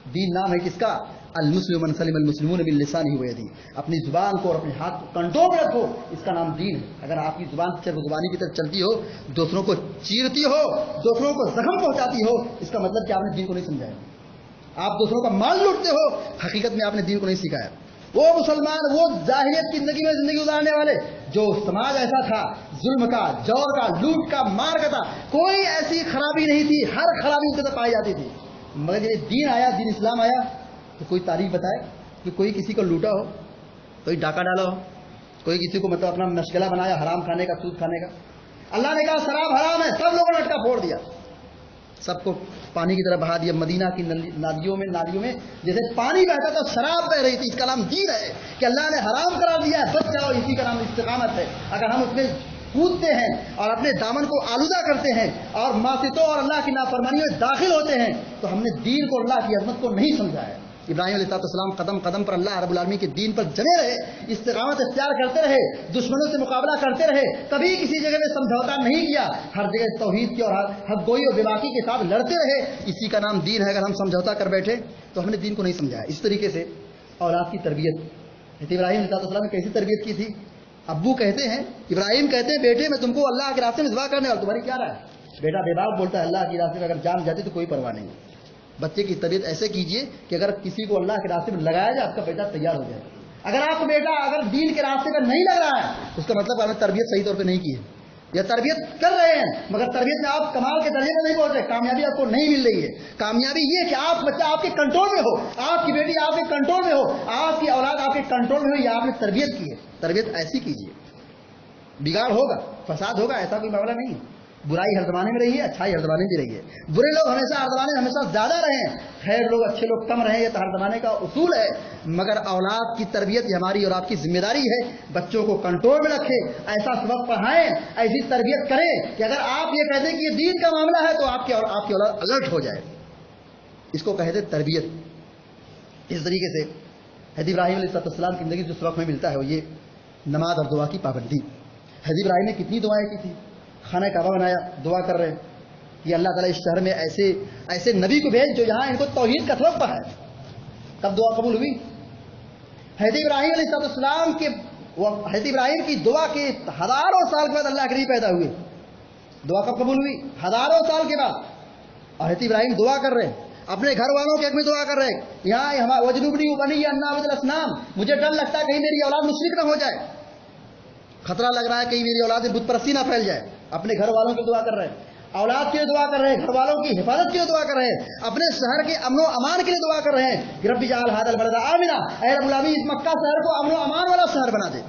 दीन नाम है किसका? अल मुस्लिम मन सलिम अल मुस्लिमून बिल लिसानिही व यदिही। अपनी जुबान को और अपने हाथ को कंट्रोल में रखो, इसका नाम दीन है। अगर आपकी जुबान जुबानी की तरफ चलती हो, दूसरों को चीरती हो, दूसरों को जख्म पहुंचाती हो, इसका मतलब कि आपने दीन को नहीं समझाया। आप दूसरों का माल लूटते हो, हकीकत में आपने दीन को नहीं सिखाया। वो मुसलमान, वो जाहिलियत की जिंदगी गुजारने वाले, जो समाज ऐसा था, जुल्म का, जौर का, लूट का, मार का था, कोई ऐसी खराबी नहीं थी, हर खराबी उनके अंदर पाई जाती थी। मगर ये दीन आया, दीन इस्लाम आया, तो कोई तारीफ बताए कि कोई किसी को लूटा हो, कोई डाका डाला हो, कोई किसी को मतलब अपना मशगला बनाया हराम खाने का, सूद खाने का। अल्लाह ने कहा शराब हराम है, सब लोगों ने लटका फोड़ दिया। سب کو پانی کی طرف بہا دیا. مدینہ کی نالیوں میں جیسے پانی بہتا تھا شراب بہ رہی تھی. اس کا نام دین ہے کہ اللہ نے حرام قرار دیا ہے. بچ جاؤ, اسی کا نام استقامت ہے. اگر ہم اس میں کودتے ہیں اور اپنے دامن کو آلودہ کرتے ہیں اور معصیتوں اور اللہ کی نافرمانی میں داخل ہوتے ہیں تو ہم نے دین کو, اللہ کی عظمت کو نہیں سمجھا ہے. ابراہیم علیہ السلام قدم قدم پر اللہ رب العالمین کے دین پر جمے رہے, استقامت اختیار کرتے رہے, دشمنوں سے مقابلہ کرتے رہے, کبھی کسی جگہ میں سمجھوتا نہیں کیا, ہر جگہ توحید کی اور حق گوئی اور بے باکی کے ساتھ لڑتے رہے. اسی کا نام دین ہے. اگر ہم سمجھوتا کر بیٹھے تو ہم نے دین کو نہیں سمجھا. اس طریقے سے اولاد کی تربیت, ابراہیم علیہ السلام نے کیسی تربیت کی تھی. ابو کہتے ہیں, ابراہیم کہتے ہیں, بیٹے میں تم کو اللہ کے راستے میں ذبح کرنے والا, تمہاری کیا رائے ہے؟ بیٹا بے باک بولتا ہے اللہ کے راستے میں اگر جان جاتی تو کوئی پرواہ نہیں. بچے کی تربیت ایسے کیجئے کہ اگر کسی کو اللہ کے راستے میں لگایا جائے آپ کا بیٹا تیار ہو جائے. اگر آپ کا بیٹا اگر دین کے راستے پر نہیں لگ رہا ہے اس کا مطلب آپ نے تربیت صحیح طور پہ نہیں کی ہے, یا تربیت کر رہے ہیں مگر تربیت میں آپ کمال کے درجے میں نہیں پہنچ رہے, کامیابی آپ کو نہیں مل رہی ہے. کامیابی یہ کہ آپ بچہ آپ کے کنٹرول میں ہو, آپ کی بیٹی آپ کے کنٹرول میں ہو, آپ کی اولاد آپ کے کنٹرول میں ہو, یہ آپ نے تربیت کی ہے. تربیت ایسی کیجیے. بگاڑ ہوگا, فساد ہوگا, ایسا کوئی معاملہ نہیں ہے. برائی ہر زمانے میں رہی ہے, اچھائی ہر زمانے میں رہی ہے. برے لوگ ہمیشہ ہر زمانے میں ہمیشہ زیادہ رہے ہیں, خیر لوگ اچھے لوگ کم رہے, یہ تو ہر زمانے کا اصول ہے. مگر اولاد کی تربیت یہ ہماری اور آپ کی ذمہ داری ہے. بچوں کو کنٹرول میں رکھیں, ایسا سبق پڑھائیں, ایسی تربیت کریں کہ اگر آپ یہ کہتے ہیں کہ یہ دین کا معاملہ ہے تو آپ کی اولاد الرٹ ہو جائے. اس کو کہتے تربیت. اس طریقے سے حضرت ابراہیم علیہ السلام کی زندگی جو سبق میں ملتا ہے وہ یہ نماز اور دعا کی پابندی. حضرت ابراہیم نے کتنی دعائیں کی تھی. خانہ کعبہ بنایا, دعا کر رہے کہ اللہ تعالیٰ اس شہر میں ایسے نبی کو بھیج جو یہاں ان کو توحید کا سبق پڑھائے. کب دعا قبول ہوئی؟ حضرت ابراہیم علیہ السلام کے حضرت ابراہیم کی دعا کے ہزاروں سال کے بعد اللہ کے نبی پیدا ہوئے. دعا کب قبول ہوئی؟ ہزاروں سال کے بعد. اور حضرت ابراہیم دعا کر رہے ہیں, اپنے گھر والوں کے حق میں دعا کر رہے ہیں. یہاں وجنوبنی بنی ان نعبد الاصنام, مجھے ڈر لگتا ہے کہیں میری اولاد مشرک نہ ہو جائے, خطرہ لگ رہا ہے کہیں میری اولاد میں بت پرستی نہ پھیل جائے. اپنے گھر والوں کی دعا کر رہے ہیں, اولاد کے لیے دعا کر رہے ہیں, گھر والوں کی حفاظت کے لیے دعا کر رہے ہیں, اپنے شہر کے امن و امان کے لیے دعا کر رہے ہیں. رب اجعل ھذا البلد آمنا, اے رب العالمین اس مکہ شہر کو امن و امان والا شہر بنا دے.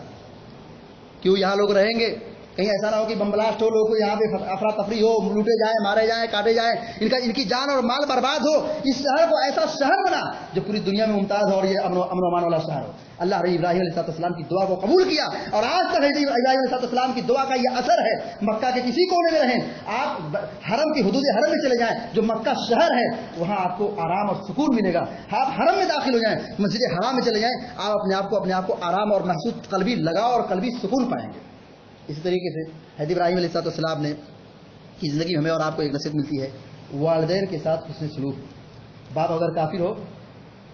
کیوں یہاں لوگ رہیں گے, کہیں ایسا نہ ہو کہ بم بلاسٹ ہو, لوگوں کو یہاں پہ افراتفری ہو, لوٹے جائیں, مارے جائیں, کاٹے جائیں, ان کی جان اور مال برباد ہو. اس شہر کو ایسا شہر بنا جو پوری دنیا میں ممتاز ہو اور یہ امن و امان والا شہر ہو. اللہ رہی ابراہیم علیہ السلام کی دعا کو قبول کیا اور آج تک ابراہیم علیہ السلام کی دعا کا یہ اثر ہے. مکہ کے کسی کونے میں رہیں, آپ حرم کی حدود حرم میں چلے جائیں, جو مکہ شہر ہے وہاں آپ کو آرام اور سکون ملے گا. آپ حرم میں داخل ہو جائیں, مسجد حرام میں چلے جائیں, آپ اپنے آپ کو آرام اور محسوس قلبی لگاؤ اور قلبی سکون پائیں گے. اسی طریقے سے حضرت ابراہیم علیہ السلام نے کی زندگی ہمیں اور آپ کو ایک نصیحت ملتی ہے, والدین کے ساتھ حسن سلوک. باپ اگر کافر ہو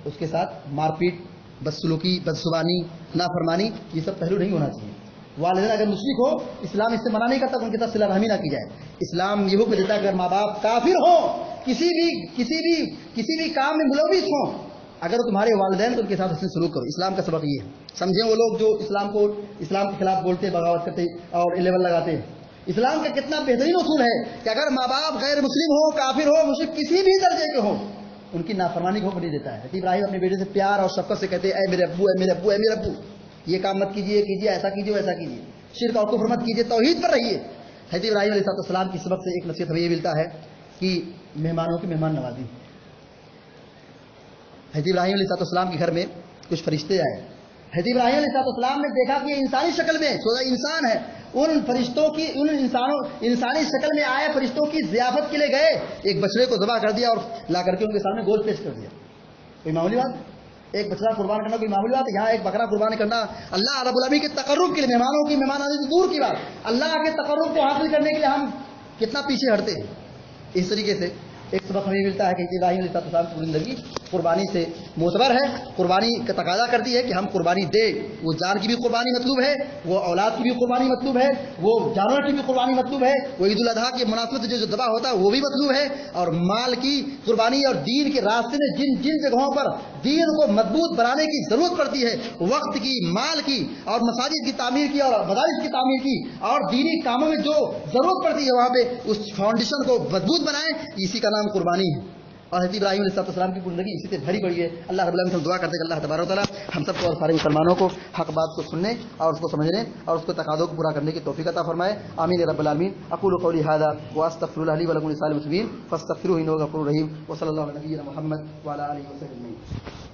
اس کے ساتھ مار پیٹ, بدسلوکی, بدزبانی, نافرمانی, یہ سب پہلو نہیں ہونا چاہیے. والدین اگر مشرک ہو, اسلام اس سے منع نہیں کرتا ان کے ساتھ صلہ رحمی نہ کی جائے. اسلام یہ حکم دیتا ہے کہ اگر ماں باپ کافر ہوں, کسی بھی کام میں ملوث ہوں, اگر تمہارے والدین تو ان کے ساتھ حسن سلوک کرو. اسلام کا سبق یہ ہے. سمجھیں وہ لوگ جو اسلام کے خلاف بولتے, بغاوت کرتے اور لیول لگاتے ہیں. اسلام کا کتنا بہترین اصول ہے کہ اگر ماں باپ غیر مسلم ہو, کافر ہو, مشرک کسی بھی درجے کے ہوں, ان کی نافرمانی کو حکم نہیں دیتا ہے. حضرت ابراہیم اپنے بیٹے سے پیار اور شفقت سے کہتے ہیں, اے میرے ابو, اے میرے ابو, اے میرے ابو, یہ کام مت کیجیے, کیجیے, ایسا کیجیے, ویسا کیجیے, شرک اور کفر مت کیجیے, توحید پر رہیے. حضرت ابراہیم علیہ السلام کی سبق سے ایک نصیحت ہمیں یہ ملتا ہے کہ مہمانوں کی مہمان نوازی. حضرت ابراہیم علیہ السلام کے گھر میں کچھ فرشتے آئے. حضرت ابراہیم علیہ السلام نے دیکھا کہ یہ انسانی شکل میں انسان ہے. ان فرشتوں کی انسانی شکل میں آئے فرشتوں کی ضیافت کے لیے گئے, ایک بچڑے کو ذبح کر دیا اور لا کر کے ان کے سامنے گوشت پیش کر دیا. کوئی معمولی بات؟ ایک بچڑا قربان کرنا کوئی معمولی بات؟ یہاں ایک بکرا قربان کرنا اللہ رب العالمین کے تقرب کے لیے, مہمانوں کی مہمانازی تو دور کی بات, اللہ کے تقرب کو حاصل کرنے کے لیے ہم کتنا پیچھے ہٹتے ہیں. اس طریقے سے ایک سبق ہمیں ملتا ہے کہ ابراہیم علیہ السلام کی زندگی قربانی سے معتبر ہے. قربانی کا تقاضا کرتی ہے کہ ہم قربانی دیں. وہ جان کی بھی قربانی مطلوب ہے, وہ اولاد کی بھی قربانی مطلوب ہے, وہ جانور کی بھی قربانی مطلوب ہے, وہ عید الاضحیٰ کی مناسبت جو ذبح ہوتا ہے وہ بھی مطلوب ہے, اور مال کی قربانی اور دین کے راستے میں جن جگہوں پر دین کو مضبوط بنانے کی ضرورت پڑتی ہے, وقت کی, مال کی, اور مساجد کی تعمیر کی, اور مدارس کی تعمیر کی, اور دینی کاموں میں جو ضرورت پڑتی ہے وہاں پہ اس فاؤنڈیشن کو مضبوط بنائیں. اسی کا نام قربانی ہے. اور حضرت ابراہیم علیہ السلام کی زندگی اسی سے بھری پڑی ہے. اللہ رب العالمین سے ہم دعا کرتے ہیں کہ اللہ تبارک و تعالیٰ ہم سب کو اور سارے مسلمانوں کو حق بات کو سننے اور اس کو سمجھنے اور اس کو تقاضوں کو پورا کرنے کی توفیق عطا فرمائے. آمین رب العالمین. اقول قولی ھذا واستغفر اللہ لی ولکم ولسائر المسلمین فاستغفروہ انہ غفور رحیم. وصلی اللہ علی نبینا محمد وعلی آلہ وصحبہ اجمعین.